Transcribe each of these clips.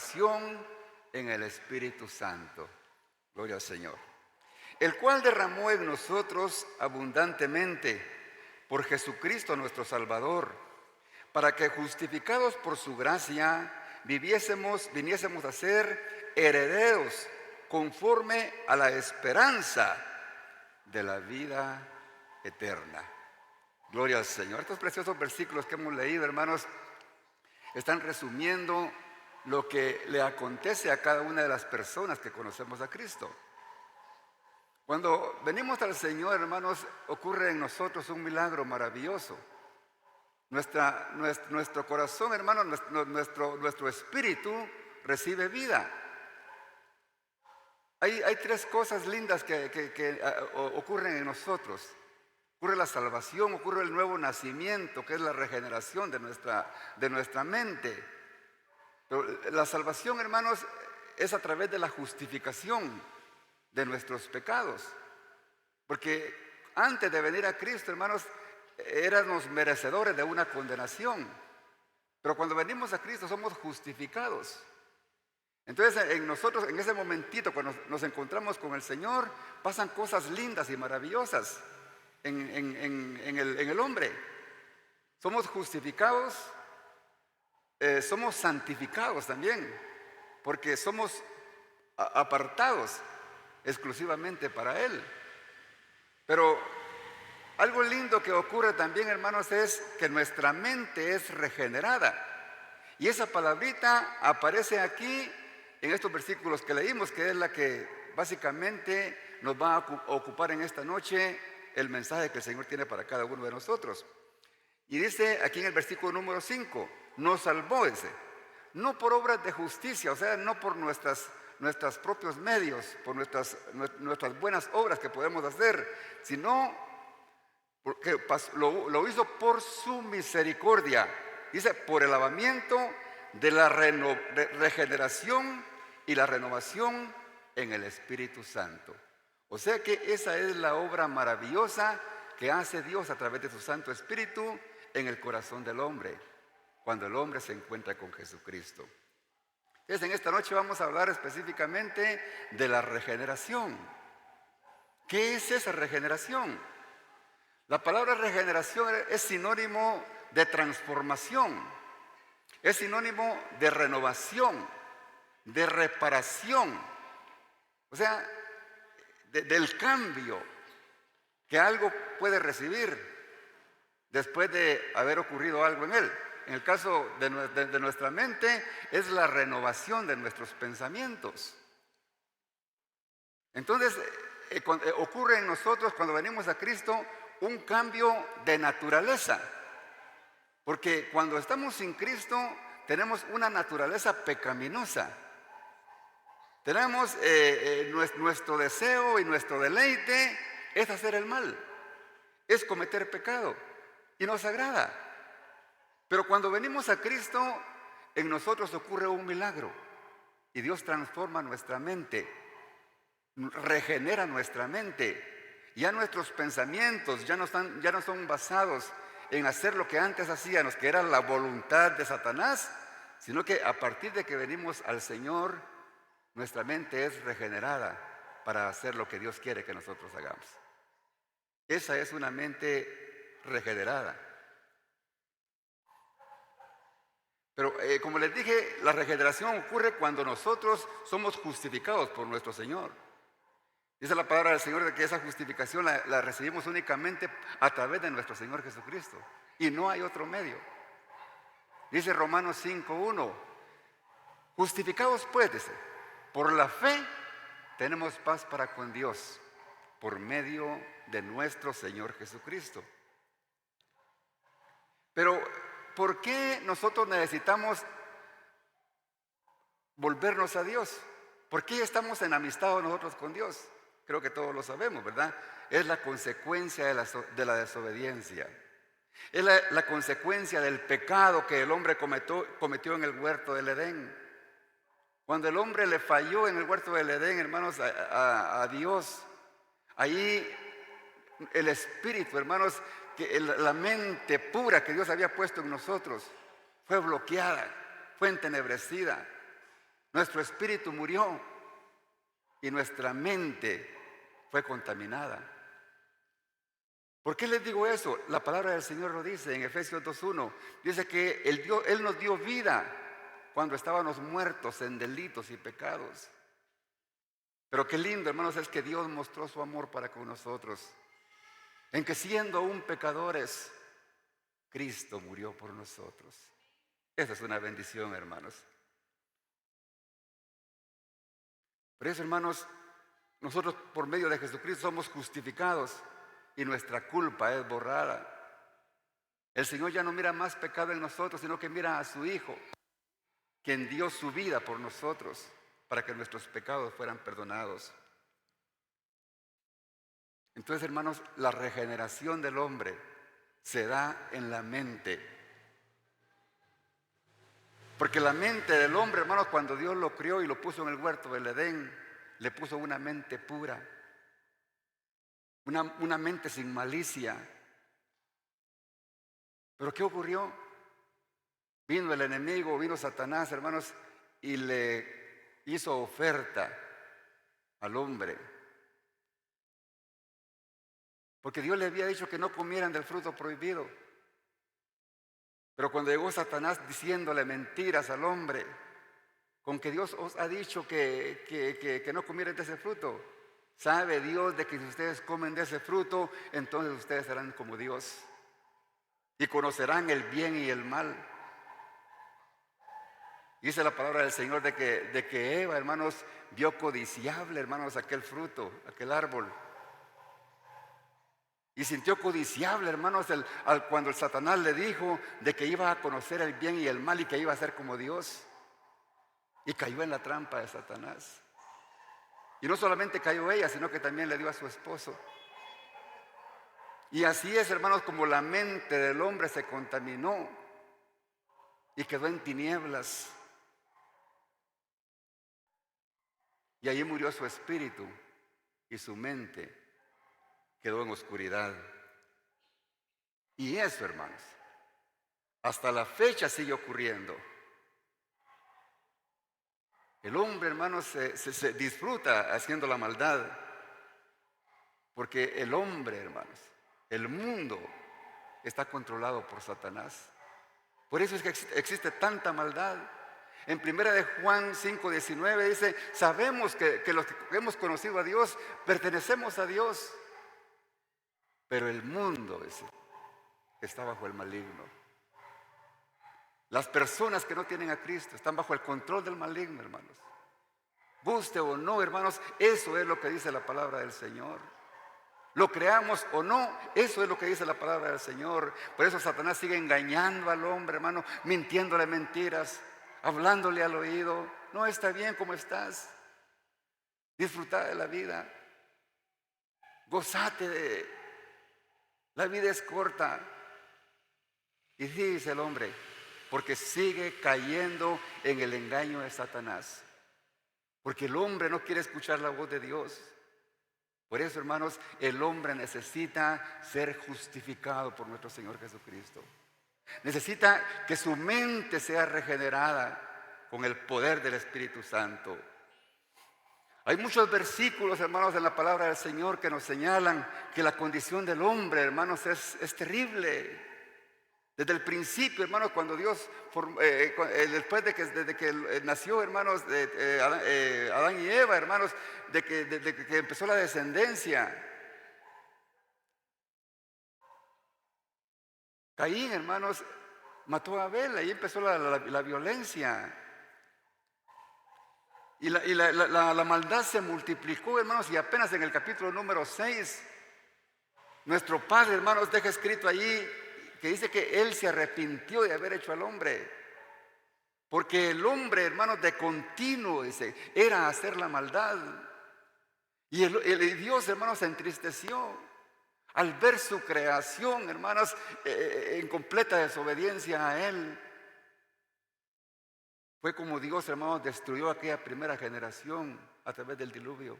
salvación en el Espíritu Santo. Gloria al Señor. El cual derramó en nosotros abundantemente por Jesucristo nuestro Salvador, para que justificados por su gracia viniésemos a ser herederos conforme a la esperanza de la vida eterna. Gloria al Señor. Estos preciosos versículos que hemos leído, hermanos, están resumiendo lo que le acontece a cada una de las personas que conocemos a Cristo. Cuando venimos al Señor, hermanos, ocurre en nosotros un milagro maravilloso. Nuestro corazón, hermanos, nuestro espíritu recibe vida. Hay tres cosas lindas que ocurren en nosotros. Ocurre la salvación, ocurre el nuevo nacimiento, que es la regeneración de nuestra mente. Pero la salvación, hermanos, es a través de la justificación de nuestros pecados. Porque antes de venir a Cristo, hermanos, éramos merecedores de una condenación. Pero cuando venimos a Cristo somos justificados. Entonces en nosotros, en ese momentito, cuando nos encontramos con el Señor, pasan cosas lindas y maravillosas en el hombre. Somos justificados, somos santificados también, porque somos apartados exclusivamente para Él. Pero algo lindo que ocurre también, hermanos, es que nuestra mente es regenerada. Y esa palabrita aparece aquí en estos versículos que leímos, que es la que básicamente nos va a ocupar en esta noche el mensaje que el Señor tiene para cada uno de nosotros. Y dice aquí en el versículo número 5, nos salvó no por obras de justicia, o sea, no por nuestros propios medios, por nuestras buenas obras que podemos hacer, sino porque lo hizo por su misericordia. Dice, por el lavamiento de la regeneración y la renovación en el Espíritu Santo. O sea que esa es la obra maravillosa que hace Dios a través de su Santo Espíritu en el corazón del hombre, cuando el hombre se encuentra con Jesucristo. Entonces, en esta noche vamos a hablar específicamente de la regeneración. ¿Qué es esa regeneración? La palabra regeneración es sinónimo de transformación, es sinónimo de renovación, de reparación, o sea, del cambio que algo puede recibir después de haber ocurrido algo en él. En el caso de nuestra mente es la renovación de nuestros pensamientos. Entonces ocurre en nosotros cuando venimos a Cristo un cambio de naturaleza, porque cuando estamos sin Cristo tenemos una naturaleza pecaminosa. Tenemos nuestro deseo y nuestro deleite es hacer el mal, es cometer pecado y nos agrada. Pero cuando venimos a Cristo, en nosotros ocurre un milagro y Dios transforma nuestra mente, regenera nuestra mente. Ya nuestros pensamientos ya no son basados en hacer lo que antes hacíamos, que era la voluntad de Satanás, sino que a partir de que venimos al Señor, nuestra mente es regenerada para hacer lo que Dios quiere que nosotros hagamos. Esa es una mente regenerada. Pero como les dije, la regeneración ocurre cuando nosotros somos justificados por nuestro Señor. Dice la palabra del Señor de que esa justificación la recibimos únicamente a través de nuestro Señor Jesucristo. Y no hay otro medio. Dice Romanos 5:1, justificados pues, dice, por la fe tenemos paz para con Dios, por medio de nuestro Señor Jesucristo. Pero, ¿por qué nosotros necesitamos volvernos a Dios? ¿Por qué estamos enamistados nosotros con Dios? Creo que todos lo sabemos, ¿verdad? Es la consecuencia de la desobediencia. Es la consecuencia del pecado que el hombre cometió en el huerto del Edén. Cuando el hombre le falló en el huerto del Edén, hermanos, a Dios, ahí el espíritu, hermanos, la mente pura que Dios había puesto en nosotros fue bloqueada, fue entenebrecida. Nuestro espíritu murió y nuestra mente fue contaminada. ¿Por qué les digo eso? La palabra del Señor lo dice en Efesios 2:1. Dice que Él nos dio vida cuando estábamos muertos en delitos y pecados. Pero qué lindo, hermanos, es que Dios mostró su amor para con nosotros. En que siendo aún pecadores, Cristo murió por nosotros. Esa es una bendición, hermanos. Por eso, hermanos, nosotros por medio de Jesucristo somos justificados y nuestra culpa es borrada. El Señor ya no mira más pecado en nosotros, sino que mira a su Hijo, quien dio su vida por nosotros para que nuestros pecados fueran perdonados. Entonces, hermanos, la regeneración del hombre se da en la mente. Porque la mente del hombre, hermanos, cuando Dios lo crió y lo puso en el huerto del Edén, le puso una mente pura, una mente sin malicia. Pero ¿qué ocurrió? Vino el enemigo, vino Satanás, hermanos, y le hizo oferta al hombre. Porque Dios le había dicho que no comieran del fruto prohibido. Pero cuando llegó Satanás diciéndole mentiras al hombre, con que Dios os ha dicho que no comieran de ese fruto, sabe Dios de que si ustedes comen de ese fruto, entonces ustedes serán como Dios y conocerán el bien y el mal. Dice la palabra del Señor de que Eva, hermanos, vio codiciable, hermanos, aquel fruto, aquel árbol. Y sintió codiciable, hermanos, cuando el Satanás le dijo de que iba a conocer el bien y el mal y que iba a ser como Dios. Y cayó en la trampa de Satanás. Y no solamente cayó ella, sino que también le dio a su esposo. Y así es, hermanos, como la mente del hombre se contaminó y quedó en tinieblas. Y allí murió su espíritu y su mente quedó en oscuridad. Y eso, hermanos, hasta la fecha sigue ocurriendo. El hombre, hermanos, se disfruta haciendo la maldad. Porque el hombre, hermanos, el mundo está controlado por Satanás. Por eso es que existe tanta maldad. En 1 de Juan 5:19 dice, sabemos que los que hemos conocido a Dios, pertenecemos a Dios. Pero el mundo está bajo el maligno. Las personas que no tienen a Cristo están bajo el control del maligno, hermanos. Guste o no, hermanos, eso es lo que dice la palabra del Señor. Lo creamos o no, eso es lo que dice la palabra del Señor. Por eso Satanás sigue engañando al hombre, hermano, mintiéndole mentiras, hablándole al oído. No está bien como estás. Disfruta de la vida. Gózate. La vida es corta. Y dice el hombre, porque sigue cayendo en el engaño de Satanás. Porque el hombre no quiere escuchar la voz de Dios. Por eso, hermanos, el hombre necesita ser justificado por nuestro Señor Jesucristo. Necesita que su mente sea regenerada con el poder del Espíritu Santo. Hay muchos versículos, hermanos, en la palabra del Señor que nos señalan que la condición del hombre, hermanos, es terrible. Desde el principio, hermanos, cuando Dios, desde que nació, hermanos, Adán y Eva, hermanos, desde que empezó la descendencia. Caín, hermanos, mató a Abel, ahí empezó la violencia. Y la maldad se multiplicó, hermanos, y apenas en el capítulo número 6, nuestro Padre, hermanos, deja escrito allí que dice que Él se arrepintió de haber hecho al hombre. Porque el hombre, hermanos, de continuo, dice, era hacer la maldad. Y el Dios, hermanos, se entristeció al ver su creación, hermanos, en completa desobediencia a Él. Fue como Dios, hermanos, destruyó aquella primera generación a través del diluvio.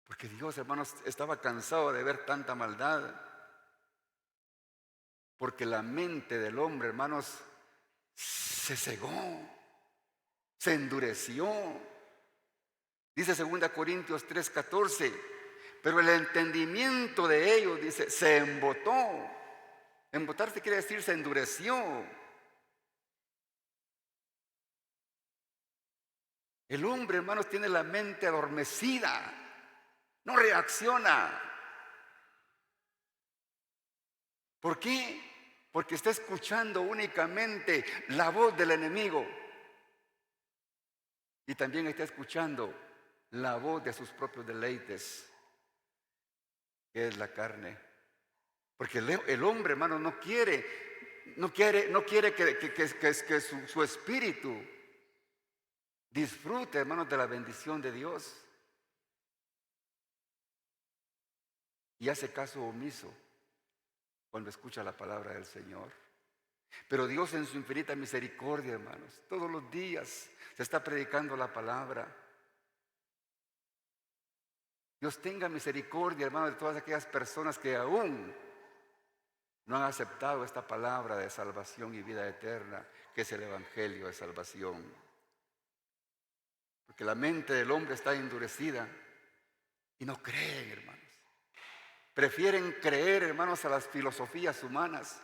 Porque Dios, hermanos, estaba cansado de ver tanta maldad. Porque la mente del hombre, hermanos, se cegó. se endureció. Dice 2 Corintios 3:14, pero el entendimiento de ellos, dice, se embotó. Embotarse quiere decir se endureció. El hombre, hermanos, tiene la mente adormecida, no reacciona. ¿Por qué? Porque está escuchando únicamente la voz del enemigo y también está escuchando la voz de sus propios deleites, que es la carne. Porque el hombre, hermano, no quiere que su espíritu disfrute, hermanos, de la bendición de Dios. Y hace caso omiso cuando escucha la palabra del Señor. Pero Dios en su infinita misericordia, hermanos, todos los días se está predicando la palabra. Dios tenga misericordia, hermanos, de todas aquellas personas que aún no han aceptado esta palabra de salvación y vida eterna, que es el evangelio de salvación. Porque la mente del hombre está endurecida y no creen, hermanos. Prefieren creer, hermanos, a las filosofías humanas.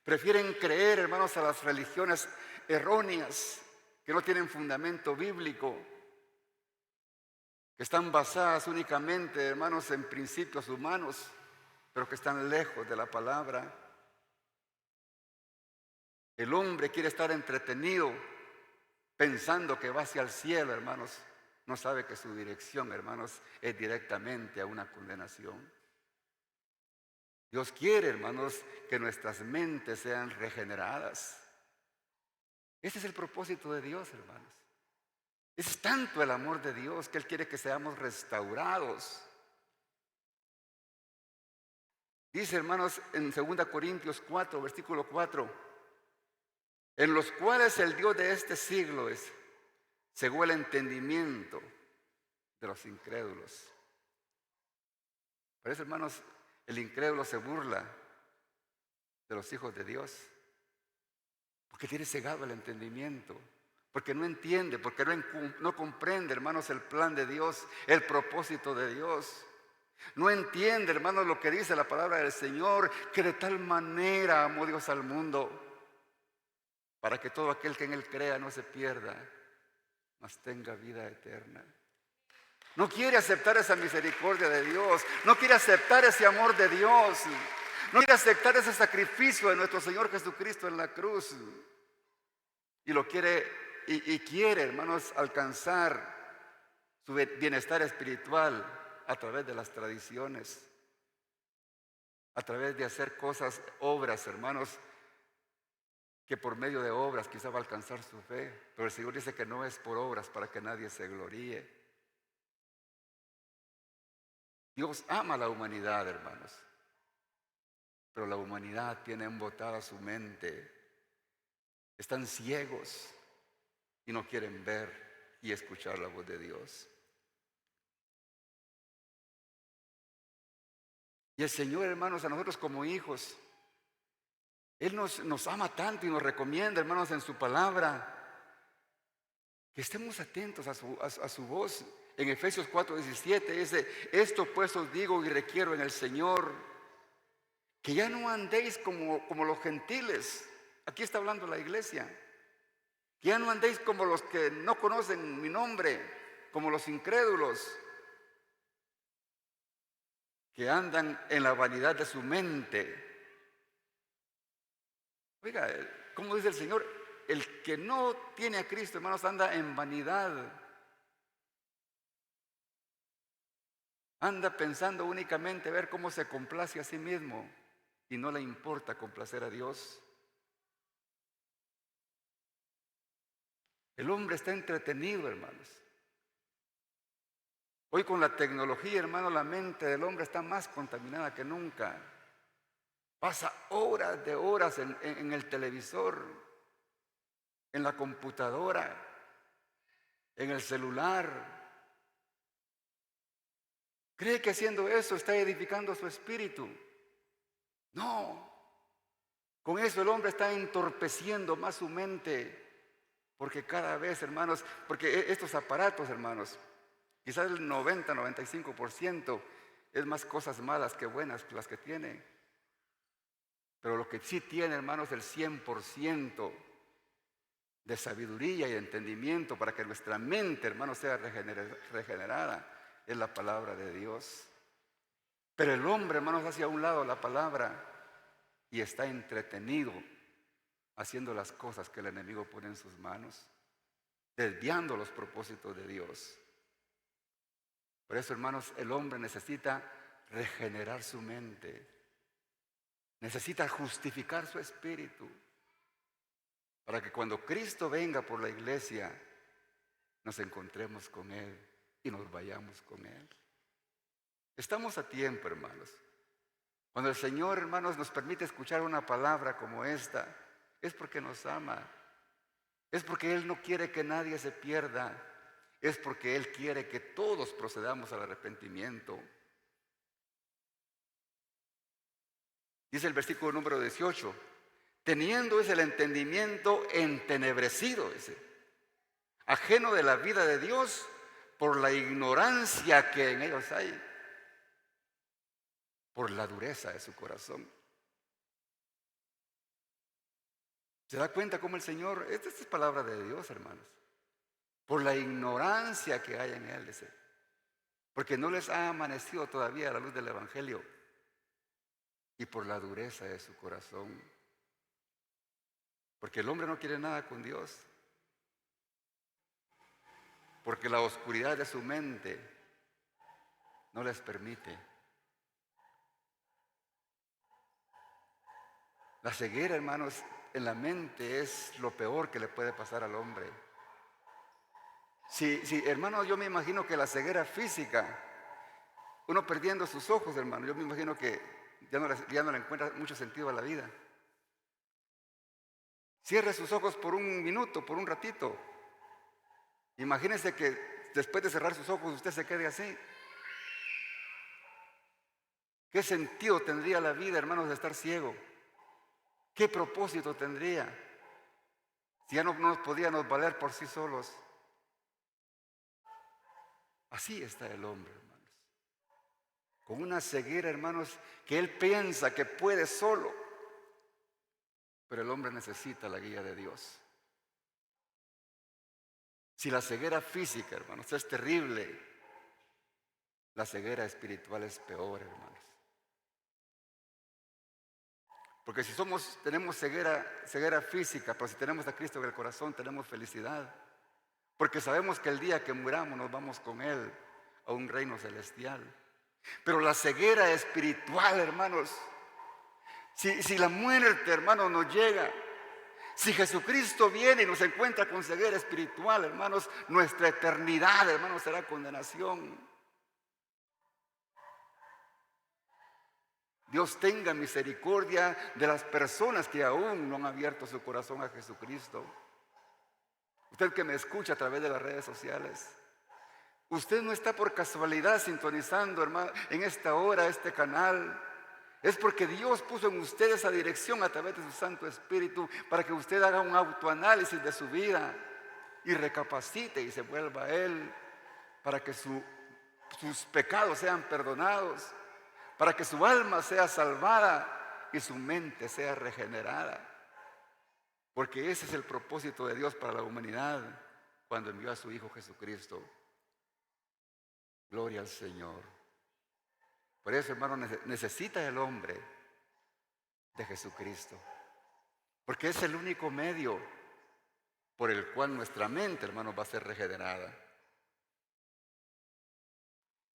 Prefieren creer, hermanos, a las religiones erróneas que no tienen fundamento bíblico, que están basadas únicamente, hermanos, en principios humanos, pero que están lejos de la palabra. El hombre quiere estar entretenido pensando que va hacia el cielo, hermanos. No sabe que su dirección, hermanos, es directamente a una condenación. Dios quiere, hermanos, que nuestras mentes sean regeneradas. Ese es el propósito de Dios, hermanos. Es tanto el amor de Dios que Él quiere que seamos restaurados. Dice, hermanos, en 2 Corintios 4, versículo 4, en los cuales el Dios de este siglo cegó el entendimiento de los incrédulos. Por eso, hermanos, el incrédulo se burla de los hijos de Dios, porque tiene cegado el entendimiento, porque no entiende, porque no comprende, hermanos, el plan de Dios, el propósito de Dios. No entiende, hermanos, lo que dice la palabra del Señor, que de tal manera amó Dios al mundo, para que todo aquel que en Él crea no se pierda, mas tenga vida eterna. No quiere aceptar esa misericordia de Dios, no quiere aceptar ese amor de Dios, no quiere aceptar ese sacrificio de nuestro Señor Jesucristo en la cruz. Y lo quiere, y quiere, hermanos, alcanzar su bienestar espiritual a través de las tradiciones, a través de hacer cosas, obras, hermanos, que por medio de obras quizá va a alcanzar su fe. Pero el Señor dice que no es por obras para que nadie se gloríe. Dios ama a la humanidad, hermanos, pero la humanidad tiene embotada su mente. Están ciegos y no quieren ver y escuchar la voz de Dios. Y el Señor, hermanos, a nosotros como hijos, Él nos ama tanto y nos recomienda, hermanos, en su palabra, que estemos atentos a su voz. En Efesios 4:17 dice, esto pues os digo y requiero en el Señor, que ya no andéis como los gentiles. Aquí está hablando la iglesia. Que ya no andéis como los que no conocen mi nombre, como los incrédulos, que andan en la vanidad de su mente. Oiga, ¿cómo dice el Señor? El que no tiene a Cristo, hermanos, anda en vanidad. Anda pensando únicamente ver cómo se complace a sí mismo y no le importa complacer a Dios. El hombre está entretenido, hermanos. Hoy con la tecnología, hermano, la mente del hombre está más contaminada que nunca. Pasa horas de horas en el televisor, en la computadora, en el celular. ¿Cree que haciendo eso está edificando su espíritu? No. Con eso el hombre está entorpeciendo más su mente. Porque cada vez, hermanos, porque estos aparatos, hermanos, quizás el 90-95% es más cosas malas que buenas las que tiene. Pero lo que sí tiene, hermanos, el 100% de sabiduría y entendimiento para que nuestra mente, hermanos, sea regenerada, es la palabra de Dios. Pero el hombre, hermanos, hace a un lado la palabra y está entretenido haciendo las cosas que el enemigo pone en sus manos, desviando los propósitos de Dios. Por eso, hermanos, el hombre necesita regenerar su mente, necesita justificar su espíritu, para que cuando Cristo venga por la iglesia, nos encontremos con Él y nos vayamos con Él. Estamos a tiempo, hermanos. Cuando el Señor, hermanos, nos permite escuchar una palabra como esta, es porque nos ama. Es porque Él no quiere que nadie se pierda. Es porque Él quiere que todos procedamos al arrepentimiento. Dice el versículo número 18, teniendo es el entendimiento entenebrecido, dice, ajeno de la vida de Dios por la ignorancia que en ellos hay, por la dureza de su corazón. ¿Se da cuenta cómo el Señor, esta es palabra de Dios, hermanos, por la ignorancia que hay en Él, dice, porque no les ha amanecido todavía la luz del Evangelio, y por la dureza de su corazón? Porque el hombre no quiere nada con Dios, porque la oscuridad de su mente no les permite. La ceguera, hermanos, en la mente es lo peor que le puede pasar al hombre. Sí, hermano, yo me imagino que la ceguera física, uno perdiendo sus ojos, hermano, yo me imagino que ya no le encuentra mucho sentido a la vida. Cierre sus ojos por un minuto, por un ratito. Imagínese que después de cerrar sus ojos usted se quede así. ¿Qué sentido tendría la vida, hermanos, de estar ciego? ¿Qué propósito tendría si ya no nos podíamos valer por sí solos? Así está el hombre, hermanos, con una ceguera, hermanos, que él piensa que puede solo, pero el hombre necesita la guía de Dios. Si la ceguera física, hermanos, es terrible, la ceguera espiritual es peor, hermanos. Porque si tenemos ceguera física, pero si tenemos a Cristo en el corazón, tenemos felicidad. Porque sabemos que el día que muramos nos vamos con Él a un reino celestial. Pero la ceguera espiritual, hermanos, si la muerte, hermanos, nos llega, si Jesucristo viene y nos encuentra con ceguera espiritual, hermanos, nuestra eternidad, hermanos, será condenación. Dios tenga misericordia de las personas que aún no han abierto su corazón a Jesucristo. Usted que me escucha a través de las redes sociales, usted no está por casualidad sintonizando, hermano, en esta hora este canal. Es porque Dios puso en usted esa dirección a través de su Santo Espíritu para que usted haga un autoanálisis de su vida y recapacite y se vuelva a Él, para que sus pecados sean perdonados, para que su alma sea salvada y su mente sea regenerada. Porque ese es el propósito de Dios para la humanidad cuando envió a su Hijo Jesucristo. Gloria al Señor. Por eso, hermano, necesita el hombre de Jesucristo. Porque es el único medio por el cual nuestra mente, hermano, va a ser regenerada.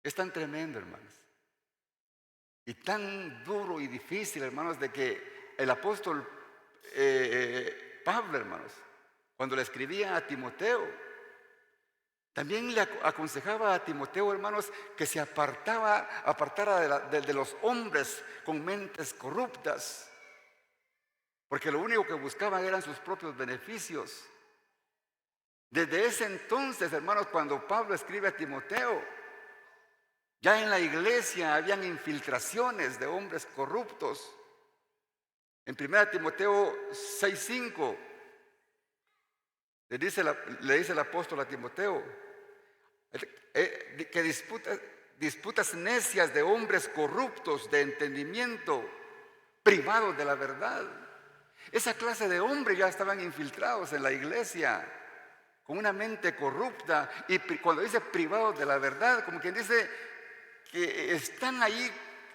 Es tan tremendo, hermanos, y tan duro y difícil, hermanos, de que el apóstol Pablo, hermanos, cuando le escribía a Timoteo, también le aconsejaba a Timoteo, hermanos, que se apartara de los hombres con mentes corruptas, porque lo único que buscaban eran sus propios beneficios. Desde ese entonces, hermanos, cuando Pablo escribe a Timoteo, ya en la iglesia habían infiltraciones de hombres corruptos. En 1 Timoteo 6:5 Le dice el apóstol a Timoteo, que disputas necias de hombres corruptos de entendimiento, privados de la verdad. Esa clase de hombres ya estaban infiltrados en la iglesia, con una mente corrupta. Y cuando dice privados de la verdad, como quien dice que están ahí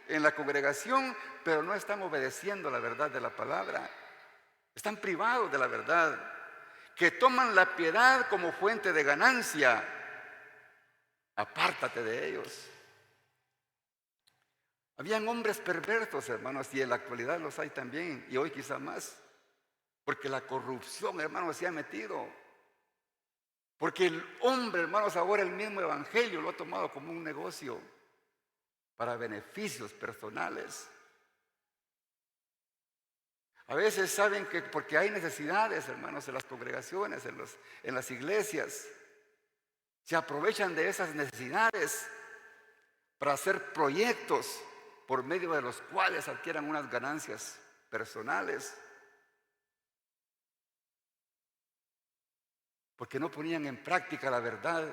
en la congregación, pero no están obedeciendo la verdad de la palabra. Están privados de la verdad, que toman la piedad como fuente de ganancia. Apártate de ellos. Habían hombres perversos, hermanos, y en la actualidad los hay también, y hoy quizá más, porque la corrupción, hermanos, se ha metido. Porque el hombre, hermanos, ahora el mismo evangelio lo ha tomado como un negocio para beneficios personales. A veces saben que porque hay necesidades, hermanos, en las congregaciones, en las iglesias, se aprovechan de esas necesidades para hacer proyectos por medio de los cuales adquieran unas ganancias personales. Porque no ponían en práctica la verdad.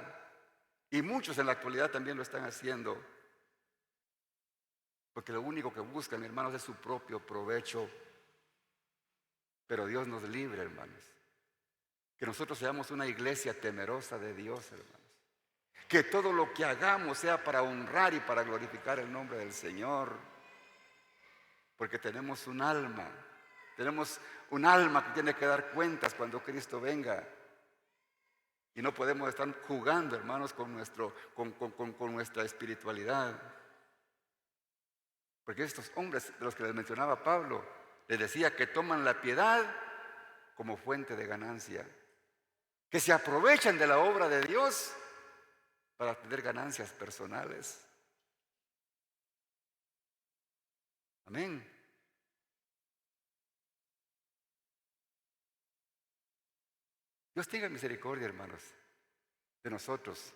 Y muchos en la actualidad también lo están haciendo. Porque lo único que buscan, hermanos, es su propio provecho. Pero Dios nos libre, hermanos. Que nosotros seamos una iglesia temerosa de Dios, hermanos. Que todo lo que hagamos sea para honrar y para glorificar el nombre del Señor. Porque tenemos un alma que tiene que dar cuentas cuando Cristo venga. Y no podemos estar jugando, hermanos, con nuestra espiritualidad. Porque estos hombres de los que les mencionaba Pablo, les decía que toman la piedad como fuente de ganancia. Que se aprovechan de la obra de Dios para tener ganancias personales. Amén. Dios tenga misericordia, hermanos, de nosotros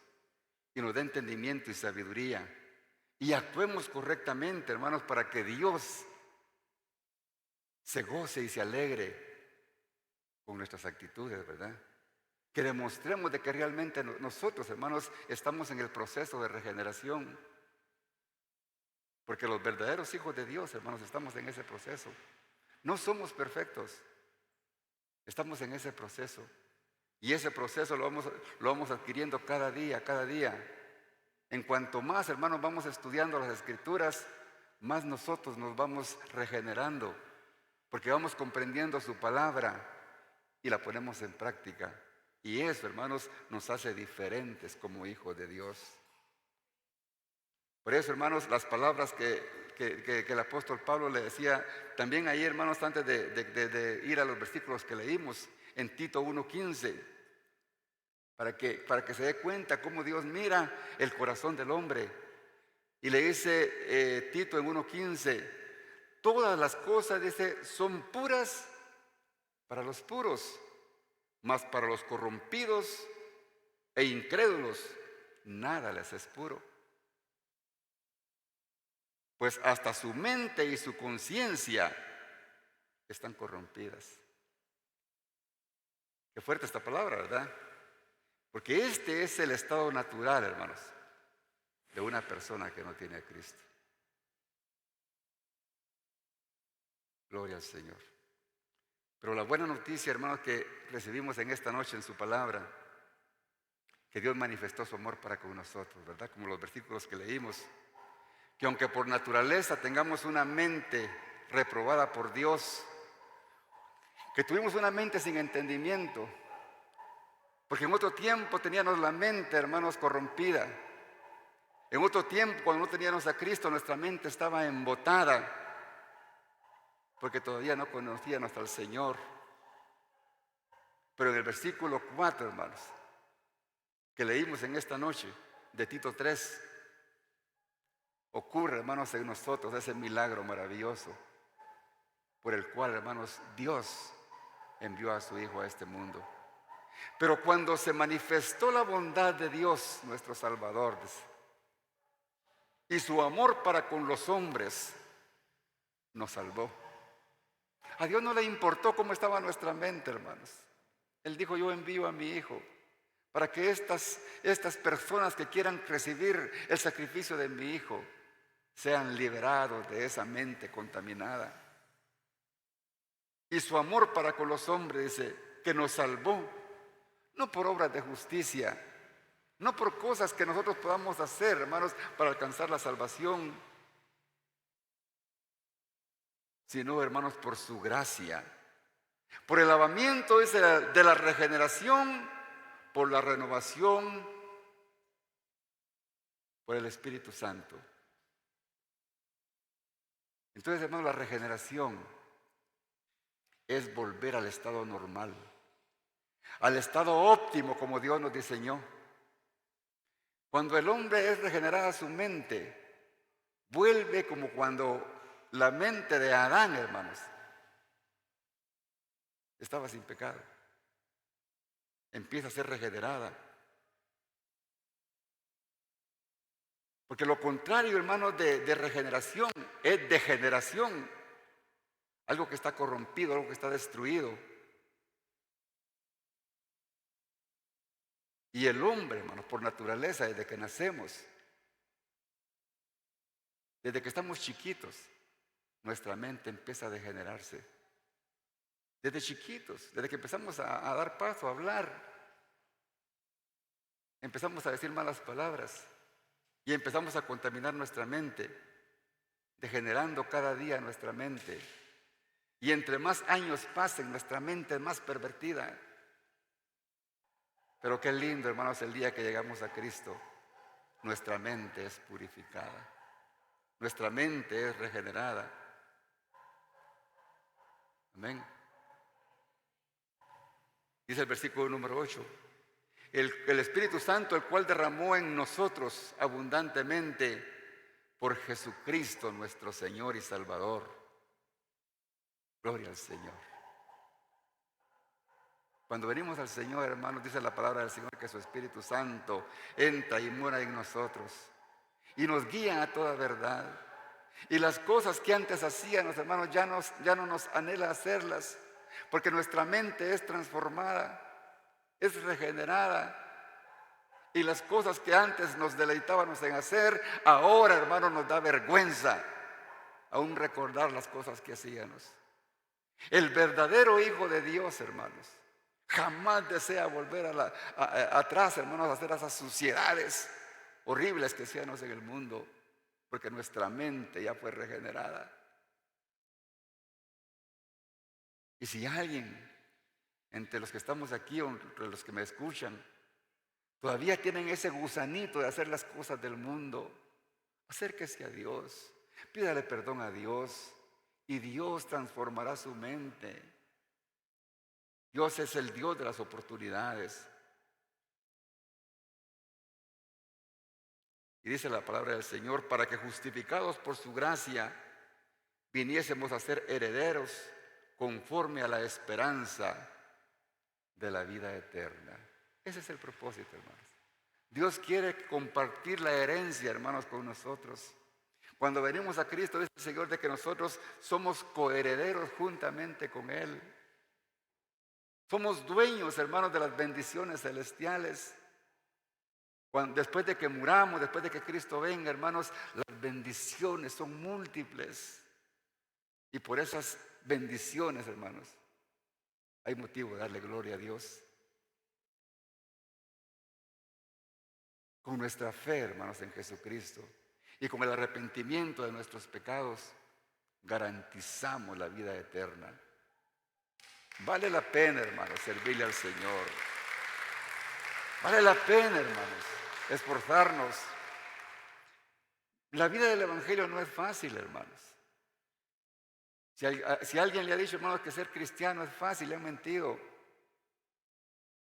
y nos dé entendimiento y sabiduría y actuemos correctamente, hermanos, para que Dios se goce y se alegre con nuestras actitudes, ¿verdad? Que demostremos de que realmente nosotros, hermanos, estamos en el proceso de regeneración. Porque los verdaderos hijos de Dios, hermanos, estamos en ese proceso. No somos perfectos. Estamos en ese proceso. Y ese proceso lo vamos adquiriendo cada día, cada día. En cuanto más, hermanos, vamos estudiando las Escrituras, más nosotros nos vamos regenerando. Porque vamos comprendiendo su palabra y la ponemos en práctica. Y eso, hermanos, nos hace diferentes como hijos de Dios. Por eso, hermanos, las palabras que el apóstol Pablo le decía, también ahí, hermanos, antes de ir a los versículos que leímos, en Tito 1:15, para que se dé cuenta cómo Dios mira el corazón del hombre. Y le dice Tito en 1:15, todas las cosas, dice, son puras para los puros, mas para los corrompidos e incrédulos, nada les es puro. Pues hasta su mente y su conciencia están corrompidas. Qué fuerte esta palabra, ¿verdad? Porque este es el estado natural, hermanos, de una persona que no tiene a Cristo. Gloria al Señor. Pero la buena noticia, hermanos, que recibimos en esta noche en su palabra, que Dios manifestó su amor para con nosotros, ¿verdad? Como los versículos que leímos. Que aunque por naturaleza tengamos una mente reprobada por Dios, que tuvimos una mente sin entendimiento, porque en otro tiempo teníamos la mente, hermanos, corrompida. En otro tiempo, cuando no teníamos a Cristo, nuestra mente estaba embotada, porque todavía no conocíamos al Señor. Pero en el versículo 4, hermanos, que leímos en esta noche, de Tito 3, ocurre, hermanos, en nosotros ese milagro maravilloso por el cual, hermanos, Dios envió a su Hijo a este mundo. Pero cuando se manifestó la bondad de Dios, nuestro Salvador, y su amor para con los hombres, nos salvó. A Dios no le importó cómo estaba nuestra mente, hermanos. Él dijo, yo envío a mi Hijo para que estas personas que quieran recibir el sacrificio de mi Hijo sean liberados de esa mente contaminada. Y su amor para con los hombres, dice, que nos salvó, no por obras de justicia, no por cosas que nosotros podamos hacer, hermanos, para alcanzar la salvación, sino, hermanos, por su gracia, por el lavamiento de la regeneración, por la renovación, por el Espíritu Santo. Entonces, hermanos, la regeneración es volver al estado normal, al estado óptimo como Dios nos diseñó. Cuando el hombre es regenerada su mente, vuelve como cuando la mente de Adán, hermanos, estaba sin pecado. Empieza a ser regenerada. Porque lo contrario, hermanos, de regeneración es degeneración. Algo que está corrompido, algo que está destruido. Y el hombre, hermanos, por naturaleza, desde que nacemos, desde que estamos chiquitos, nuestra mente empieza a degenerarse. Desde chiquitos, desde que empezamos a dar paso, a hablar, empezamos a decir malas palabras y empezamos a contaminar nuestra mente, degenerando cada día nuestra mente. Y entre más años pasen, nuestra mente es más pervertida. Pero qué lindo, hermanos, el día que llegamos a Cristo, nuestra mente es purificada, nuestra mente es regenerada. Amén. Dice el versículo número 8, el Espíritu Santo, el cual derramó en nosotros abundantemente por Jesucristo nuestro Señor y Salvador. Gloria al Señor. Cuando venimos al Señor, hermanos, dice la palabra del Señor que su Espíritu Santo entra y mora en nosotros y nos guía a toda verdad. Y las cosas que antes hacíamos, hermanos, ya no nos anhela hacerlas, porque nuestra mente es transformada, es regenerada. Y las cosas que antes nos deleitábamos en hacer, ahora, hermanos, nos da vergüenza aún recordar las cosas que hacíamos. El verdadero Hijo de Dios, hermanos, jamás desea volver atrás, hermanos, a hacer esas suciedades horribles que hacíamos en el mundo, porque nuestra mente ya fue regenerada. Y si alguien entre los que estamos aquí o entre los que me escuchan todavía tienen ese gusanito de hacer las cosas del mundo, acérquese a Dios, pídale perdón a Dios y Dios transformará su mente. Dios es el Dios de las oportunidades. Y dice la palabra del Señor, para que justificados por su gracia viniésemos a ser herederos conforme a la esperanza de la vida eterna. Ese es el propósito, hermanos. Dios quiere compartir la herencia, hermanos, con nosotros. Cuando venimos a Cristo, dice el Señor de que nosotros somos coherederos juntamente con Él. Somos dueños, hermanos, de las bendiciones celestiales. Después de que muramos, después de que Cristo venga, hermanos, las bendiciones son múltiples. Y por esas bendiciones, hermanos, hay motivo de darle gloria a Dios. Con nuestra fe, hermanos, en Jesucristo y con el arrepentimiento de nuestros pecados, garantizamos la vida eterna. Vale la pena, hermanos, servirle al Señor. Vale la pena, hermanos, esforzarnos. La vida del Evangelio no es fácil, hermanos. Si alguien le ha dicho, hermanos, que ser cristiano es fácil, le han mentido.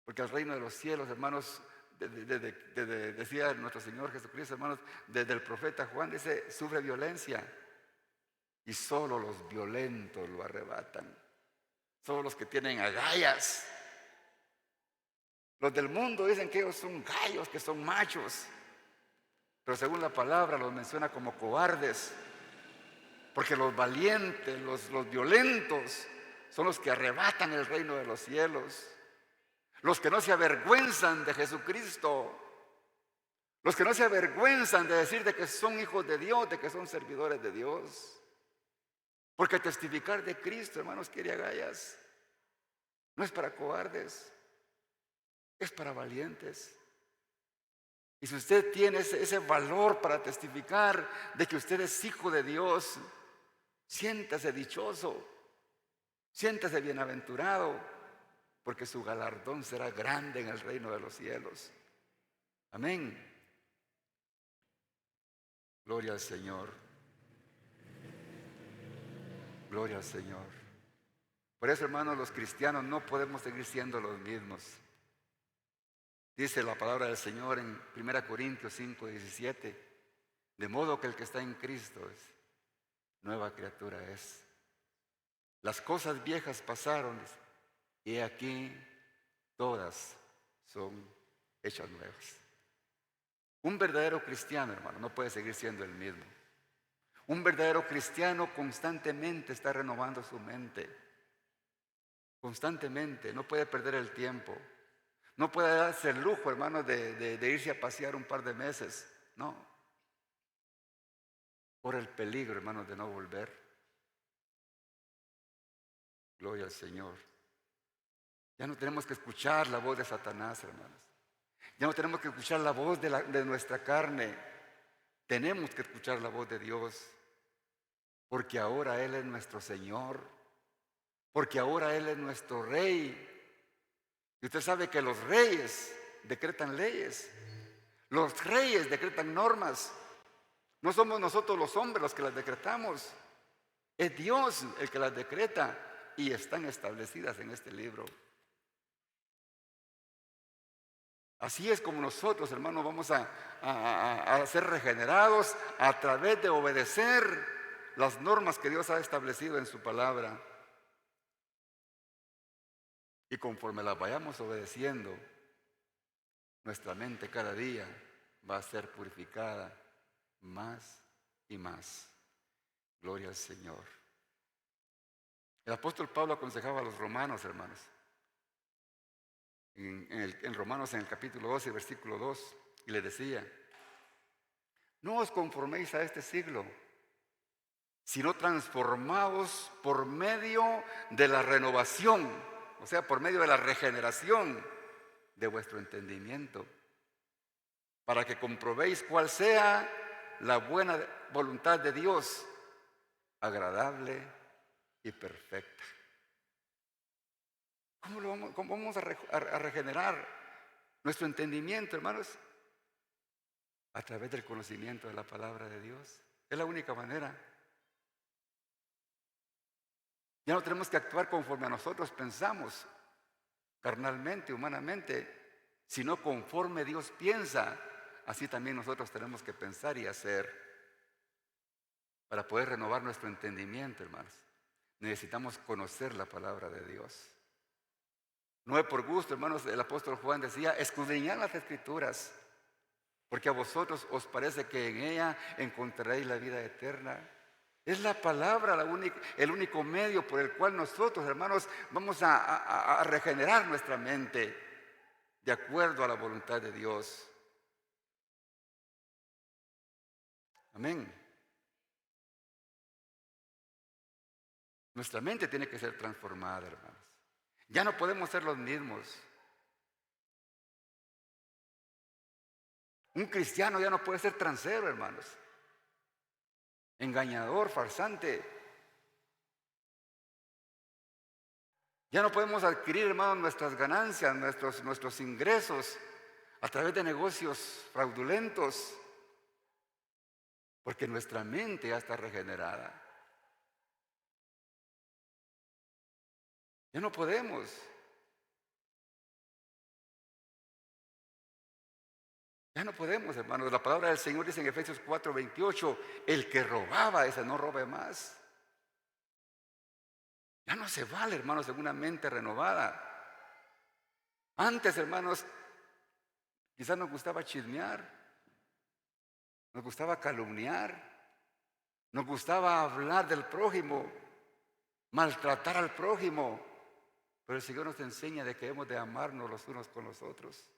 Porque el reino de los cielos, hermanos, decía nuestro Señor Jesucristo, hermanos, desde el profeta Juan, dice, sufre violencia. Y solo los violentos lo arrebatan. Solo los que tienen agallas. Los del mundo dicen que ellos son gallos, que son machos. Pero según la palabra los menciona como cobardes. Porque los valientes, los violentos, son los que arrebatan el reino de los cielos. los que no se avergüenzan de Jesucristo, los que no se avergüenzan de decir de que son hijos de Dios, de que son servidores de Dios. Porque testificar de Cristo, hermanos, queridas agallas, no es para cobardes, es para valientes. Y si usted tiene ese valor para testificar de que usted es hijo de Dios, siéntase dichoso, siéntase bienaventurado, porque su galardón será grande en el reino de los cielos. Amén. Gloria al Señor. Gloria al Señor. Por eso, hermanos, los cristianos no podemos seguir siendo los mismos. Dice la palabra del Señor en 1 Corintios 5:17, de modo que el que está en Cristo es nueva criatura es. Las cosas viejas pasaron y aquí todas son hechas nuevas. Un verdadero cristiano, hermano, no puede seguir siendo el mismo. Un verdadero cristiano constantemente está renovando su mente. Constantemente, no puede perder el tiempo. No puede darse el lujo, hermano, de irse a pasear un par de meses. No. Por el peligro, hermano, de no volver. Gloria al Señor. Ya no tenemos que escuchar la voz de Satanás, hermanos. Ya no tenemos que escuchar la voz de nuestra carne. Tenemos que escuchar la voz de Dios. Porque ahora Él es nuestro Señor. Porque ahora Él es nuestro Rey. Y usted sabe que los reyes decretan leyes. Los reyes decretan normas. No somos nosotros los hombres los que las decretamos. Es Dios el que las decreta y están establecidas en este libro. Así es como nosotros, hermanos, vamos a ser regenerados a través de obedecer las normas que Dios ha establecido en su palabra. Y conforme las vayamos obedeciendo, nuestra mente cada día va a ser purificada más y más. Gloria al Señor. El apóstol Pablo aconsejaba a los romanos, hermanos. En Romanos, en el capítulo 12, versículo 2, y le decía: no os conforméis a este siglo, sino transformaos por medio de la renovación, o sea, por medio de la regeneración de vuestro entendimiento, para que comprobéis cuál sea la buena voluntad de Dios, agradable y perfecta. ¿Cómo vamos a regenerar nuestro entendimiento, hermanos? A través del conocimiento de la palabra de Dios. Es la única manera. Ya no tenemos que actuar conforme a nosotros pensamos, carnalmente, humanamente, sino conforme Dios piensa. Así también nosotros tenemos que pensar y hacer. Para poder renovar nuestro entendimiento, hermanos, necesitamos conocer la palabra de Dios. No es por gusto, hermanos, el apóstol Juan decía: escudriñad las Escrituras, porque a vosotros os parece que en ella encontraréis la vida eterna. Es la palabra el único medio por el cual nosotros, hermanos, vamos a regenerar nuestra mente de acuerdo a la voluntad de Dios. Amén. Nuestra mente tiene que ser transformada, hermanos. Ya no podemos ser los mismos. Un cristiano ya no puede ser transero, hermanos. Engañador, farsante. Ya no podemos adquirir, hermanos, nuestras ganancias, nuestros ingresos a través de negocios fraudulentos, porque nuestra mente ya está regenerada. Ya no podemos. Ya no podemos, hermanos. La palabra del Señor dice en Efesios 4:28, el que robaba, ese no robe más. Ya no se vale, hermanos, en una mente renovada. Antes, hermanos, quizás nos gustaba chismear, nos gustaba calumniar, nos gustaba hablar del prójimo, maltratar al prójimo. Pero el Señor nos enseña de que hemos de amarnos los unos con los otros.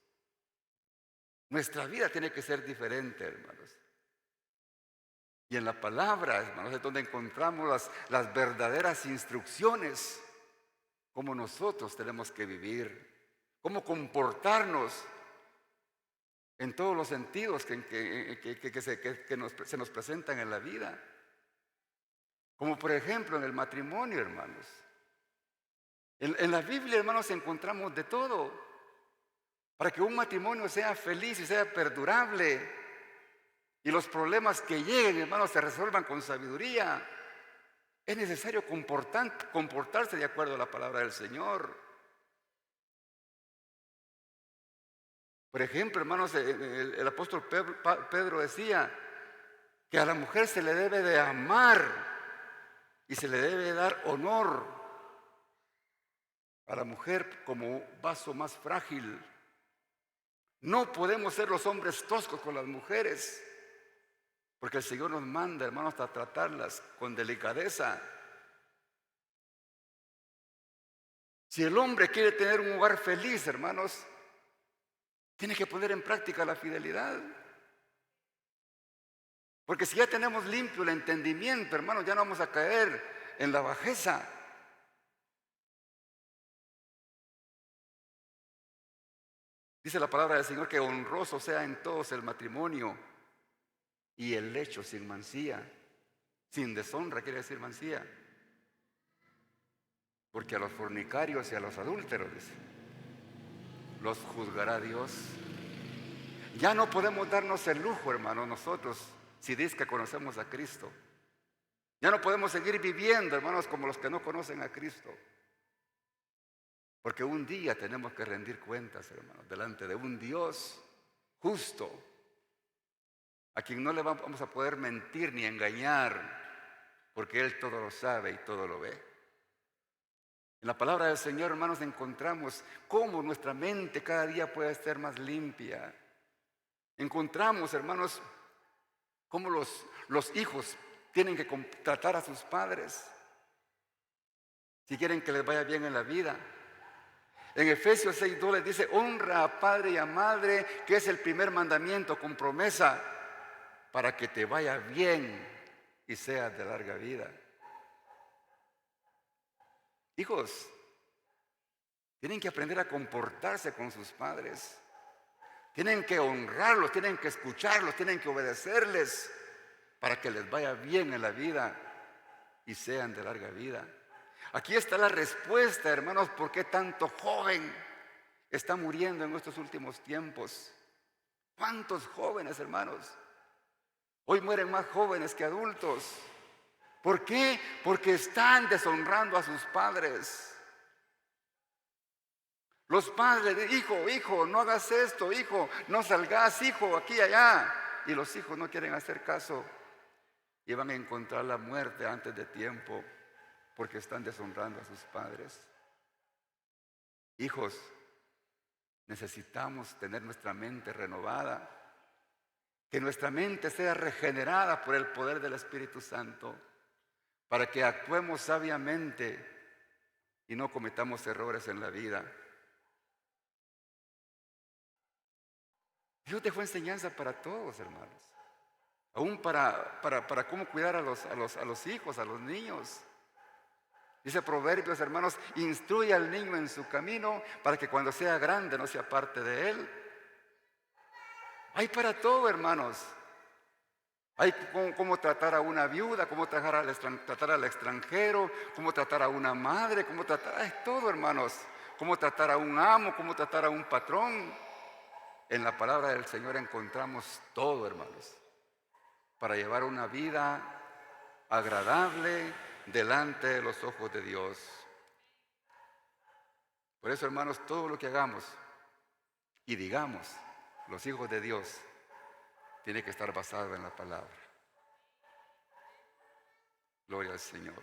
Nuestra vida tiene que ser diferente, hermanos. Y en la palabra, hermanos, es donde encontramos las verdaderas instrucciones, cómo nosotros tenemos que vivir, cómo comportarnos en todos los sentidos que se nos presentan en la vida. Como por ejemplo en el matrimonio, hermanos. En la Biblia, hermanos, encontramos de todo. Para que un matrimonio sea feliz y sea perdurable y los problemas que lleguen, hermanos, se resuelvan con sabiduría, es necesario comportarse de acuerdo a la palabra del Señor. Por ejemplo, hermanos, el apóstol Pedro decía que a la mujer se le debe de amar y se le debe de dar honor a la mujer como vaso más frágil. No podemos ser los hombres toscos con las mujeres, porque el Señor nos manda, hermanos, a tratarlas con delicadeza. Si el hombre quiere tener un hogar feliz, hermanos, tiene que poner en práctica la fidelidad. Porque si ya tenemos limpio el entendimiento, hermanos, ya no vamos a caer en la bajeza. Dice la palabra del Señor que honroso sea en todos el matrimonio y el lecho sin mancilla. Sin deshonra quiere decir mancilla. Porque a los fornicarios y a los adúlteros, dice, los juzgará Dios. Ya no podemos darnos el lujo, hermanos, nosotros, si dice que conocemos a Cristo. Ya no podemos seguir viviendo, hermanos, como los que no conocen a Cristo. Porque un día tenemos que rendir cuentas, hermanos, delante de un Dios justo, a quien no le vamos a poder mentir ni engañar, porque Él todo lo sabe y todo lo ve. En la palabra del Señor, hermanos, encontramos cómo nuestra mente cada día puede ser más limpia. Encontramos, hermanos, cómo los hijos tienen que tratar a sus padres si quieren que les vaya bien en la vida. En Efesios 6:2 les dice: honra a padre y a madre, que es el primer mandamiento con promesa, para que te vaya bien y seas de larga vida. Hijos, tienen que aprender a comportarse con sus padres. Tienen que honrarlos, tienen que escucharlos, tienen que obedecerles para que les vaya bien en la vida y sean de larga vida. Aquí está la respuesta, hermanos, por qué tanto joven está muriendo en estos últimos tiempos. ¿Cuántos jóvenes, hermanos? Hoy mueren más jóvenes que adultos. ¿Por qué? Porque están deshonrando a sus padres. Los padres, hijo, no hagas esto, hijo, no salgas, hijo, aquí y allá. Y los hijos no quieren hacer caso y van a encontrar la muerte antes de tiempo porque están deshonrando a sus padres. Hijos, necesitamos tener nuestra mente renovada, que nuestra mente sea regenerada por el poder del Espíritu Santo, para que actuemos sabiamente y no cometamos errores en la vida. Dios dejó enseñanza para todos, hermanos. Aún para cómo cuidar a los hijos, a los niños. Dice Proverbios, hermanos: instruye al niño en su camino para que cuando sea grande no se aparte de él. Hay para todo, hermanos. Hay cómo tratar a una viuda, cómo tratar al extranjero, cómo tratar a una madre, cómo tratar, hay todo, hermanos. Cómo tratar a un amo, cómo tratar a un patrón. En la palabra del Señor encontramos todo, hermanos, para llevar una vida agradable delante de los ojos de Dios. Por eso, hermanos, todo lo que hagamos y digamos, los hijos de Dios, tiene que estar basado en la palabra. Gloria al Señor.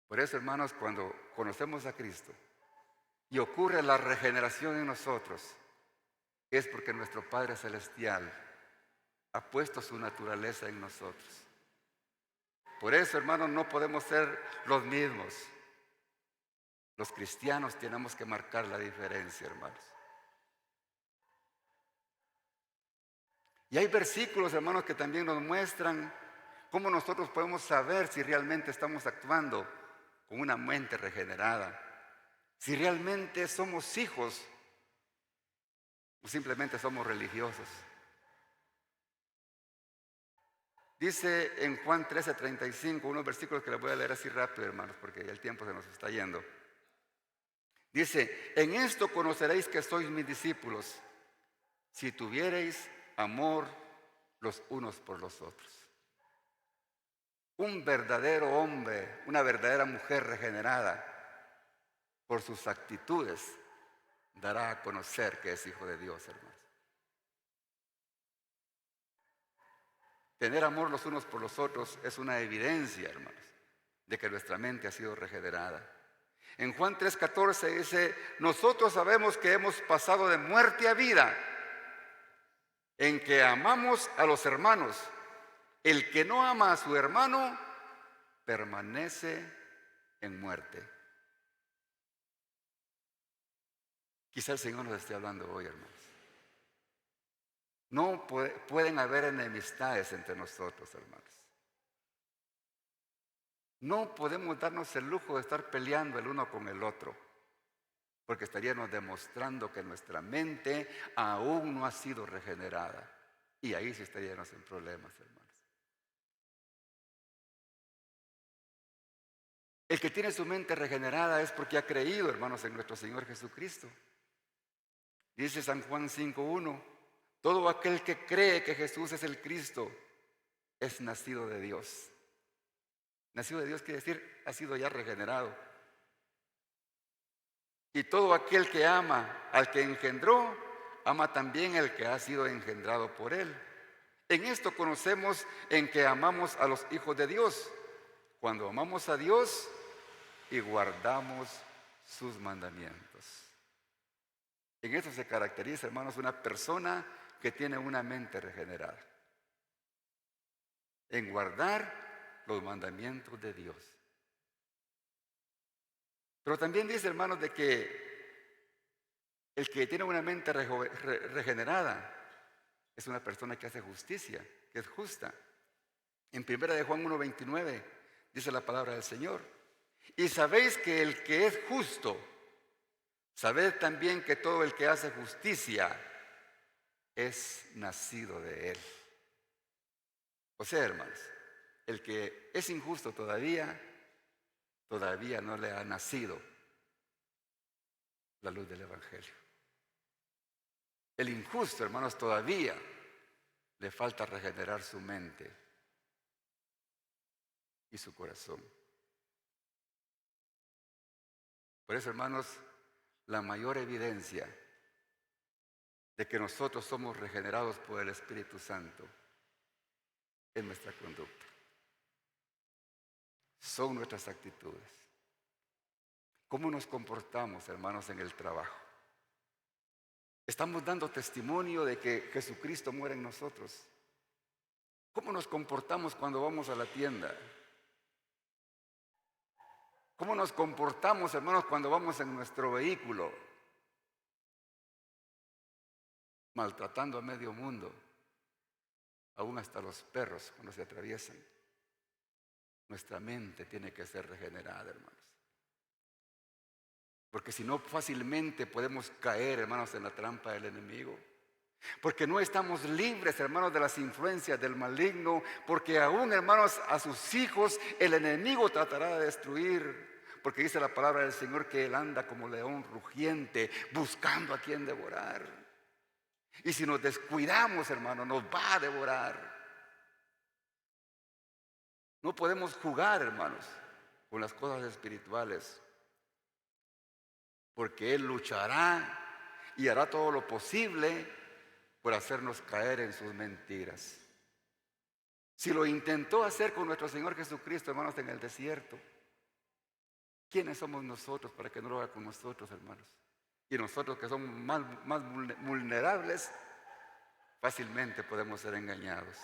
Por eso, hermanos, cuando conocemos a Cristo y ocurre la regeneración en nosotros, es porque nuestro Padre Celestial ha puesto su naturaleza en nosotros. Por eso, hermanos, no podemos ser los mismos. Los cristianos tenemos que marcar la diferencia, hermanos. Y hay versículos, hermanos, que también nos muestran cómo nosotros podemos saber si realmente estamos actuando con una mente regenerada, si realmente somos hijos o simplemente somos religiosos. Dice en Juan 13:35, unos versículos que les voy a leer así rápido, hermanos, porque ya el tiempo se nos está yendo. Dice: en esto conoceréis que sois mis discípulos, si tuviereis amor los unos por los otros. Un verdadero hombre, una verdadera mujer regenerada, por sus actitudes, dará a conocer que es hijo de Dios, hermanos. Tener amor los unos por los otros es una evidencia, hermanos, de que nuestra mente ha sido regenerada. En Juan 3:14 dice: nosotros sabemos que hemos pasado de muerte a vida, en que amamos a los hermanos. El que no ama a su hermano permanece en muerte. Quizá el Señor nos esté hablando hoy, hermanos. No pueden haber enemistades entre nosotros, hermanos. No podemos darnos el lujo de estar peleando el uno con el otro, porque estaríamos demostrando que nuestra mente aún no ha sido regenerada. Y ahí sí estaríamos en problemas, hermanos. El que tiene su mente regenerada es porque ha creído, hermanos, en nuestro Señor Jesucristo. Dice San Juan 5:1: todo aquel que cree que Jesús es el Cristo es nacido de Dios. Nacido de Dios quiere decir, ha sido ya regenerado. Y todo aquel que ama al que engendró, ama también al que ha sido engendrado por él. En esto conocemos en que amamos a los hijos de Dios, cuando amamos a Dios y guardamos sus mandamientos. En esto se caracteriza, hermanos, una persona que tiene una mente regenerada, en guardar los mandamientos de Dios. Pero también dice, hermanos, de que el que tiene una mente regenerada es una persona que hace justicia, que es justa. En 1 de Juan 1:29 dice la palabra del Señor: y sabéis que el que es justo, sabed también que todo el que hace justicia es nacido de él. O sea, hermanos, el que es injusto todavía no le ha nacido la luz del Evangelio. El injusto, hermanos, todavía le falta regenerar su mente y su corazón. Por eso, hermanos, la mayor evidencia de que nosotros somos regenerados por el Espíritu Santo es nuestra conducta. Son nuestras actitudes. ¿Cómo nos comportamos, hermanos, en el trabajo? Estamos dando testimonio de que Jesucristo muere en nosotros. ¿Cómo nos comportamos cuando vamos a la tienda? ¿Cómo nos comportamos, hermanos, cuando vamos en nuestro vehículo? Maltratando a medio mundo, aún hasta los perros cuando se atraviesan. Nuestra mente tiene que ser regenerada, hermanos. Porque si no, fácilmente podemos caer, hermanos, en la trampa del enemigo. Porque no estamos libres, hermanos, de las influencias del maligno. Porque aún, hermanos, a sus hijos el enemigo tratará de destruir. Porque dice la palabra del Señor que él anda como león rugiente, buscando a quien devorar. Y si nos descuidamos, hermanos, nos va a devorar. No podemos jugar, hermanos, con las cosas espirituales. Porque él luchará y hará todo lo posible por hacernos caer en sus mentiras. Si lo intentó hacer con nuestro Señor Jesucristo, hermanos, en el desierto, ¿quiénes somos nosotros para que no lo haga con nosotros, hermanos? Y nosotros, que somos más vulnerables, fácilmente podemos ser engañados.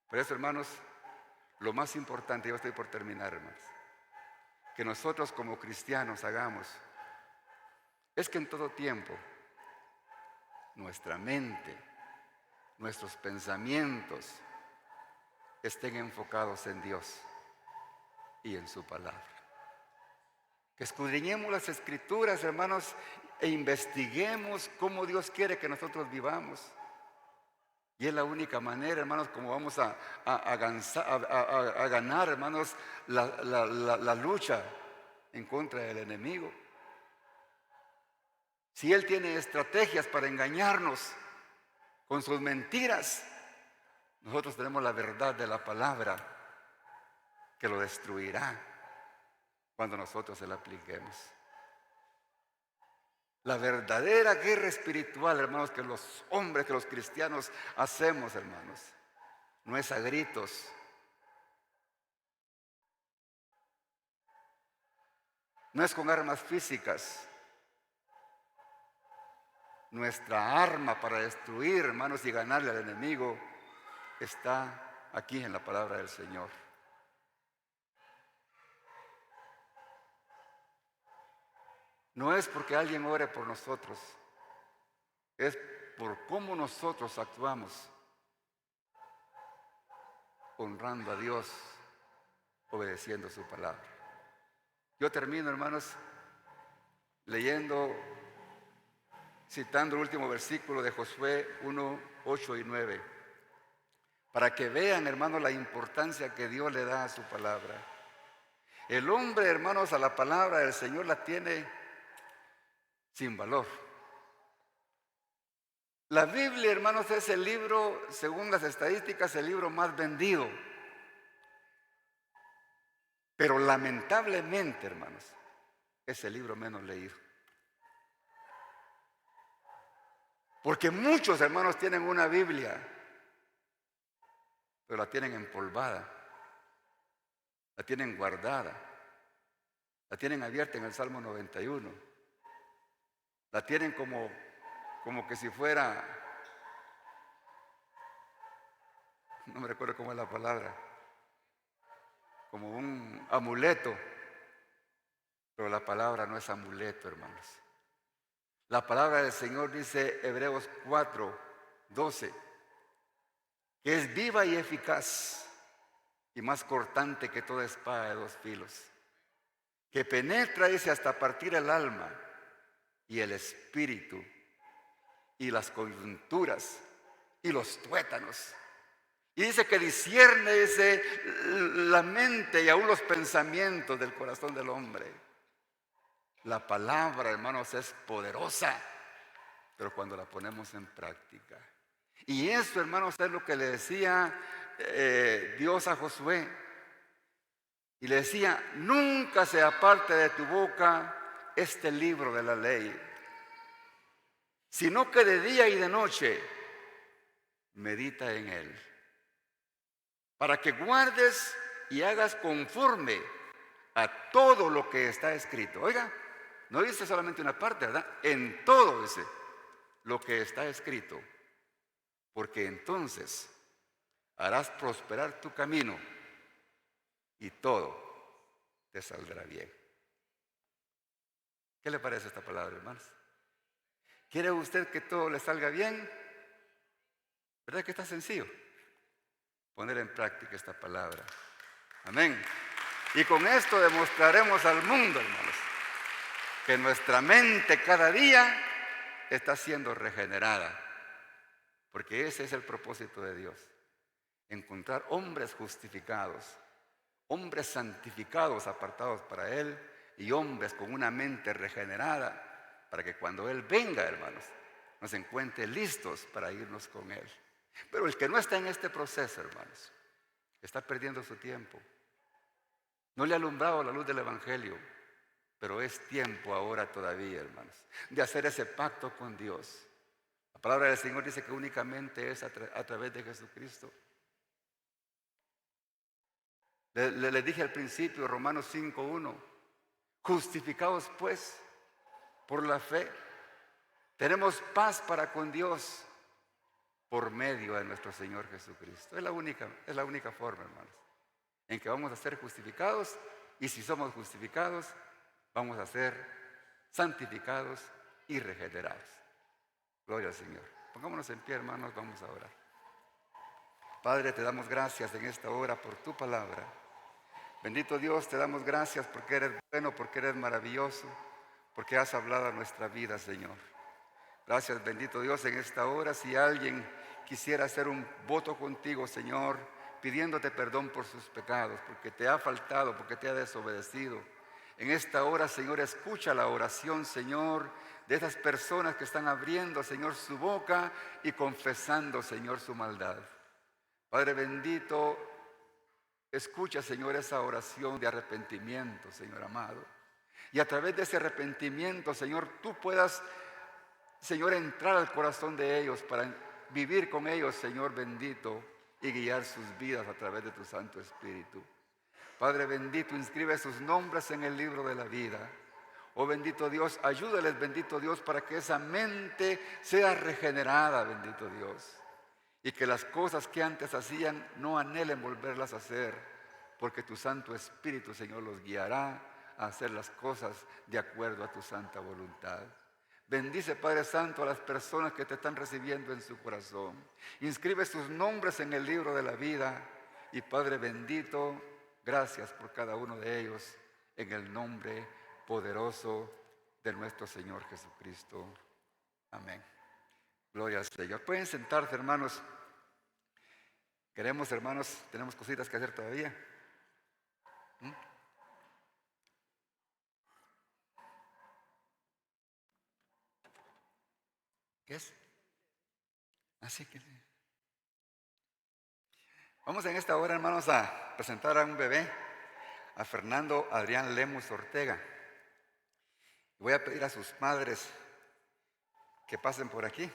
Por eso, hermanos, lo más importante, yo estoy por terminar, hermanos, que nosotros como cristianos hagamos, es que en todo tiempo nuestra mente, nuestros pensamientos estén enfocados en Dios y en su palabra. Que escudriñemos las Escrituras, hermanos, e investiguemos cómo Dios quiere que nosotros vivamos. Y es la única manera, hermanos, como vamos a ganar, hermanos, la lucha en contra del enemigo. Si él tiene estrategias para engañarnos con sus mentiras, nosotros tenemos la verdad de la palabra que lo destruirá cuando nosotros se la apliquemos. La verdadera guerra espiritual, hermanos, que los hombres, que los cristianos hacemos, hermanos, no es a gritos, no es con armas físicas. Nuestra arma para destruir, hermanos, y ganarle al enemigo está aquí en la palabra del Señor. No es porque alguien ore por nosotros, es por cómo nosotros actuamos, honrando a Dios, obedeciendo su palabra. Yo termino, hermanos, citando el último versículo de Josué 1, 8 y 9, para que vean, hermanos, la importancia que Dios le da a su palabra. El hombre, hermanos, a la palabra del Señor la tiene sin valor. La Biblia, hermanos, es el libro, según las estadísticas, el libro más vendido. Pero lamentablemente, hermanos, es el libro menos leído. Porque muchos, hermanos, tienen una Biblia, pero la tienen empolvada, la tienen guardada, la tienen abierta en el Salmo 91. La tienen como que si fuera, no me recuerdo cómo es la palabra, como un amuleto. Pero la palabra no es amuleto, hermanos. La palabra del Señor dice, Hebreos 4, 12, que es viva y eficaz y más cortante que toda espada de dos filos, que penetra, dice, hasta partir el alma y el espíritu y las coyunturas y los tuétanos. Y dice que discierne, dice, la mente y aún los pensamientos del corazón del hombre. La palabra, hermanos, es poderosa, pero cuando la ponemos en práctica. Y eso, hermanos, es lo que le decía Dios a Josué. Y le decía, nunca se aparte de tu boca este libro de la ley, sino que de día y de noche medita en él, para que guardes y hagas conforme a todo lo que está escrito. Oiga, no dice solamente una parte, ¿verdad? En todo dice lo que está escrito, porque entonces harás prosperar tu camino y todo te saldrá bien. ¿Qué le parece esta palabra, hermanos? ¿Quiere usted que todo le salga bien? ¿Verdad que está sencillo? Poner en práctica esta palabra. Amén. Y con esto demostraremos al mundo, hermanos, que nuestra mente cada día está siendo regenerada. Porque ese es el propósito de Dios. Encontrar hombres justificados, hombres santificados, apartados para Él, y hombres con una mente regenerada, para que cuando Él venga, hermanos, nos encuentre listos para irnos con Él. Pero el que no está en este proceso, hermanos, está perdiendo su tiempo. No le ha alumbrado la luz del Evangelio, pero es tiempo ahora todavía, hermanos, de hacer ese pacto con Dios. La palabra del Señor dice que únicamente es a través de Jesucristo. Le dije al principio, Romanos 5:1, justificados pues por la fe, tenemos paz para con Dios por medio de nuestro Señor Jesucristo. Es la única forma, hermanos, en que vamos a ser justificados, y si somos justificados, vamos a ser santificados y regenerados. Gloria al Señor. Pongámonos en pie, hermanos, vamos a orar. Padre, te damos gracias en esta hora por tu palabra. Bendito Dios, te damos gracias porque eres bueno, porque eres maravilloso, porque has hablado a nuestra vida, Señor. Gracias, bendito Dios, en esta hora. Si alguien quisiera hacer un voto contigo, Señor, pidiéndote perdón por sus pecados, porque te ha faltado, porque te ha desobedecido, en esta hora, Señor, escucha la oración, Señor, de esas personas que están abriendo, Señor, su boca y confesando, Señor, su maldad. Padre bendito, escucha, Señor, esa oración de arrepentimiento, Señor amado. Y a través de ese arrepentimiento, Señor, tú puedas, Señor, entrar al corazón de ellos para vivir con ellos, Señor bendito, y guiar sus vidas a través de tu Santo Espíritu. Padre bendito, inscribe sus nombres en el libro de la vida. Oh bendito Dios, ayúdales, bendito Dios, para que esa mente sea regenerada, bendito Dios. Y que las cosas que antes hacían no anhelen volverlas a hacer, porque tu Santo Espíritu, Señor, los guiará a hacer las cosas de acuerdo a tu santa voluntad. Bendice, Padre Santo, a las personas que te están recibiendo en su corazón. Inscribe sus nombres en el libro de la vida. Y Padre bendito, gracias por cada uno de ellos, en el nombre poderoso de nuestro Señor Jesucristo. Amén. Gloria al Señor. Pueden sentarse, hermanos. Queremos, hermanos, tenemos cositas que hacer todavía. ¿Qué es? Así que vamos en esta hora, hermanos, a presentar a un bebé, a Fernando Adrián Lemus Ortega. Voy a pedir a sus padres que pasen por aquí.